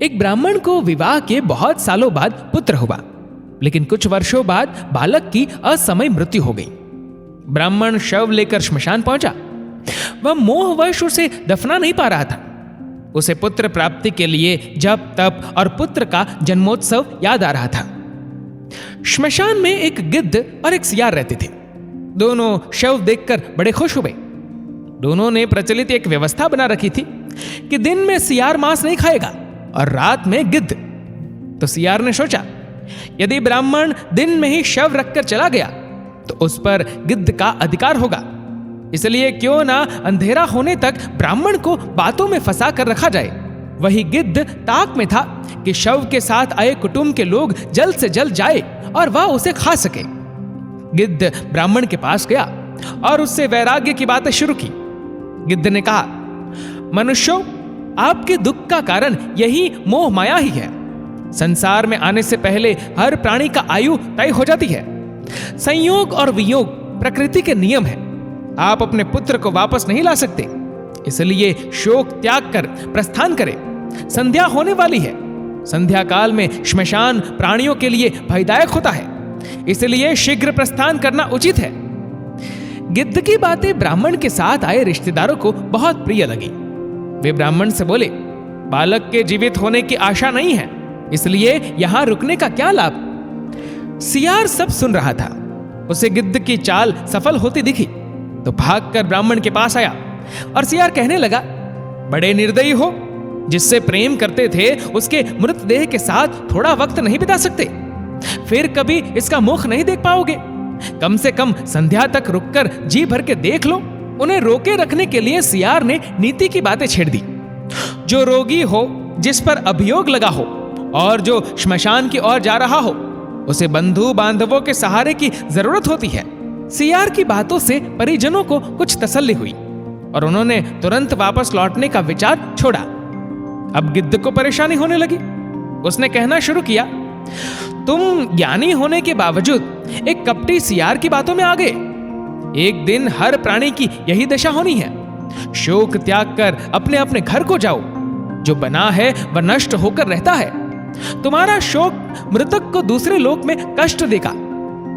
एक ब्राह्मण को विवाह के बहुत सालों बाद पुत्र हुआ, लेकिन कुछ वर्षों बाद बालक की असमय मृत्यु हो गई। ब्राह्मण शव लेकर श्मशान पहुंचा। वह मोहवश उसे दफना नहीं पा रहा था। उसे पुत्र प्राप्ति के लिए जप तप और पुत्र का जन्मोत्सव याद आ रहा था। श्मशान में एक गिद्ध और एक सियार रहते थे। दोनों शव देखकर बड़े खुश हुए। दोनों ने प्रचलित एक व्यवस्था बना रखी थी कि दिन में सियार मांस नहीं खाएगा और रात में गिद्ध। तो सियार ने सोचा, यदि ब्राह्मण दिन में ही शव रखकर चला गया तो उस पर गिद्ध का अधिकार होगा, इसलिए क्यों ना अंधेरा होने तक ब्राह्मण को बातों में फंसा कर रखा जाए। वही गिद्ध ताक में था कि शव के साथ आए कुटुंब के लोग जल्द से जल्द जाए और वह उसे खा सके। गिद्ध ब्राह्मण के पास गया और उससे वैराग्य की बातें शुरू की। गिद्ध ने कहा, मनुष्यों, आपके दुख का कारण यही मोह माया ही है। संसार में आने से पहले हर प्राणी का आयु तय हो जाती है। संयोग और वियोग प्रकृति के नियम है। आप अपने पुत्र को वापस नहीं ला सकते, इसलिए शोक त्याग कर प्रस्थान करें। संध्या होने वाली है। संध्या काल में श्मशान प्राणियों के लिए भयदायक होता है, इसलिए शीघ्र प्रस्थान करना उचित है। गिद्ध की बातें ब्राह्मण के साथ आए रिश्तेदारों को बहुत प्रिय लगी। वे ब्राह्मण से बोले, बालक के जीवित होने की आशा नहीं है, इसलिए यहां रुकने का क्या लाभ। सियार सब सुन रहा था। उसे गिद्ध की चाल सफल होती दिखी तो भागकर ब्राह्मण के पास आया और सियार कहने लगा, बड़े निर्दयी हो, जिससे प्रेम करते थे उसके मृतदेह के साथ थोड़ा वक्त नहीं बिता सकते, फिर कभी इसका मुख नहीं देख पाओगे। कम से कम संध्या तक रुककर जी भर के देख लो। उन्हें रोके रखने के लिए सियार ने नीति की बातें छेड़ दी। जो रोगी हो, जिस पर अभियोग लगा हो और जो श्मशान की ओर जा रहा हो, उसे बंधु बांधवों के सहारे की जरूरत होती है। सियार की बातों से परिजनों को कुछ तसल्ली हुई और उन्होंने तुरंत वापस लौटने का विचार छोड़ा। अब गिद्ध को परेशानी होने लगी। उसने कहना शुरू किया, तुम ज्ञानी होने के बावजूद एक कपटी सियार की बातों में आ गए। एक दिन हर प्राणी की यही दशा होनी है। शोक त्याग कर अपने अपने घर को जाओ। जो बना है वह नष्ट होकर रहता है। तुम्हारा शोक मृतक को दूसरे लोक में कष्ट देगा।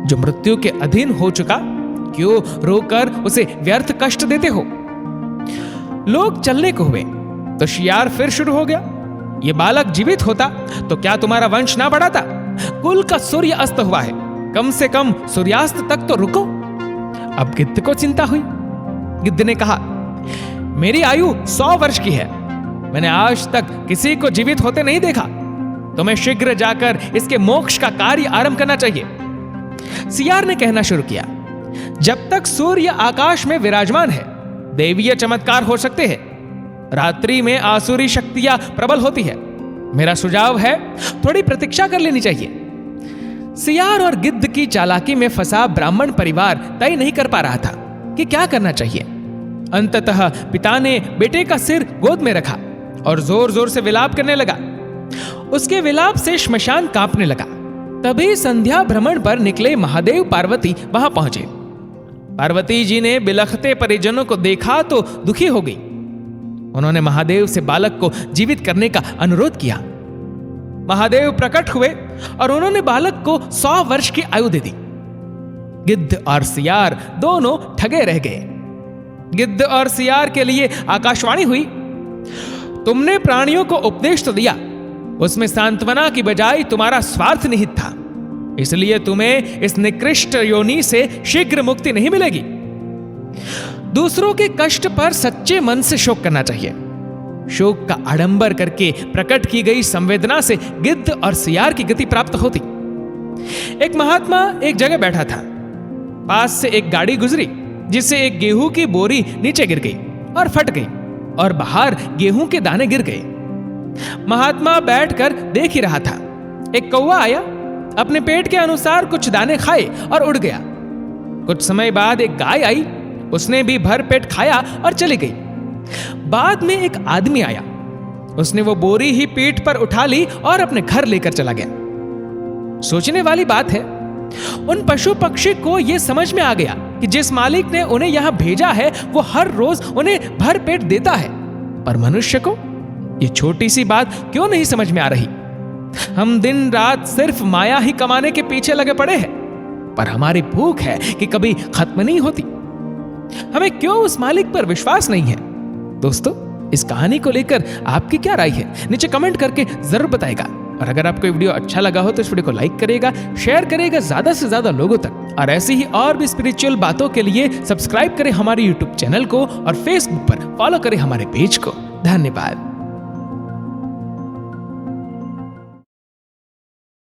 जो मृत्यु के अधीन हो चुका, क्यों रोकर उसे व्यर्थ कष्ट देते हो। लोग चलने को हुए तो सियार फिर शुरू हो गया, ये बालक जीवित होता तो क्या तुम्हारा वंश ना बढ़ाता। कुल का सूर्य अस्त हुआ है, कम से कम सूर्यास्त तक तो रुको। अब गिद्ध को चिंता हुई। गिद्ध ने कहा, मेरी आयु 100 वर्ष की है। मैंने आज तक किसी को जीवित होते नहीं देखा। तुम्हें शीघ्र जाकर इसके मोक्ष का कार्य आरंभ करना चाहिए। सियार ने कहना शुरू किया, जब तक सूर्य आकाश में विराजमान है, दैवीय चमत्कार हो सकते हैं। रात्रि में आसुरी शक्तियां प्रबल होती है। मेरा सुझाव है, थोड़ी प्रतीक्षा कर लेनी चाहिए। सियार और गिद्ध की चालाकी में फंसा ब्राह्मण परिवार तय नहीं कर पा रहा था कि क्या करना चाहिए। अंततः पिता ने बेटे का सिर गोद में रखा और जोर जोर से विलाप करने लगा। उसके विलाप से श्मशान कांपने लगा। तभी संध्या भ्रमण पर निकले महादेव पार्वती वहां पहुंचे। पार्वती जी ने बिलखते परिजनों को देखा तो दुखी हो गई। उन्होंने महादेव से बालक को जीवित करने का अनुरोध किया। महादेव प्रकट हुए और उन्होंने बालक को 100 वर्ष की आयु दे दी। गिद्ध और सियार दोनों ठगे रह गए। गिद्ध और सियार के लिए आकाशवाणी हुई, तुमने प्राणियों को उपदेश तो दिया, उसमें सांत्वना की बजाय तुम्हारा स्वार्थ निहित था, इसलिए तुम्हें इस निकृष्ट योनि से शीघ्र मुक्ति नहीं मिलेगी। दूसरों के कष्ट पर सच्चे मन से शोक करना चाहिए। शोक का आडंबर करके प्रकट की गई संवेदना से गिद्ध और सियार की गति प्राप्त होती। एक महात्मा एक जगह बैठा था। पास से एक गाड़ी गुजरी जिससे एक गेहूं की बोरी नीचे गिर गई और फट गई और बाहर गेहूं के दाने गिर गए। महात्मा बैठकर देख ही रहा था। एक कौवा आया, अपने पेट के अनुसार कुछ दाने खाए और उड़ गया। कुछ समय बाद एक गाय आई, उसने भी भर पेट खाया और चली गई। बाद में एक आदमी आया, उसने वो बोरी ही पीठ पर उठा ली और अपने घर लेकर चला गया। सोचने वाली बात है, उन पशु पक्षी को यह समझ में आ गया कि जिस मालिक ने उन्हें यहां भेजा है वो हर रोज उन्हें भर पेट देता है, पर मनुष्य को ये छोटी सी बात क्यों नहीं समझ में आ रही? हम दिन रात सिर्फ माया ही कमाने के पीछे लगे पड़े हैं, पर हमारी भूख है कि कभी खत्म नहीं होती। हमें क्यों उस मालिक पर विश्वास नहीं है? दोस्तों, इस कहानी को लेकर आपकी क्या राय है? नीचे कमेंट करके जरूर बताएगा। और अगर आपको वीडियो अच्छा लगा हो तो इस वीडियो को लाइक करेगा, शेयर करेगा ज्यादा से ज्यादा लोगों तक। और ऐसी ही और भी स्पिरिचुअल बातों के लिए सब्सक्राइब करें हमारे यूट्यूब चैनल को और फेसबुक पर फॉलो करें हमारे पेज को। धन्यवाद।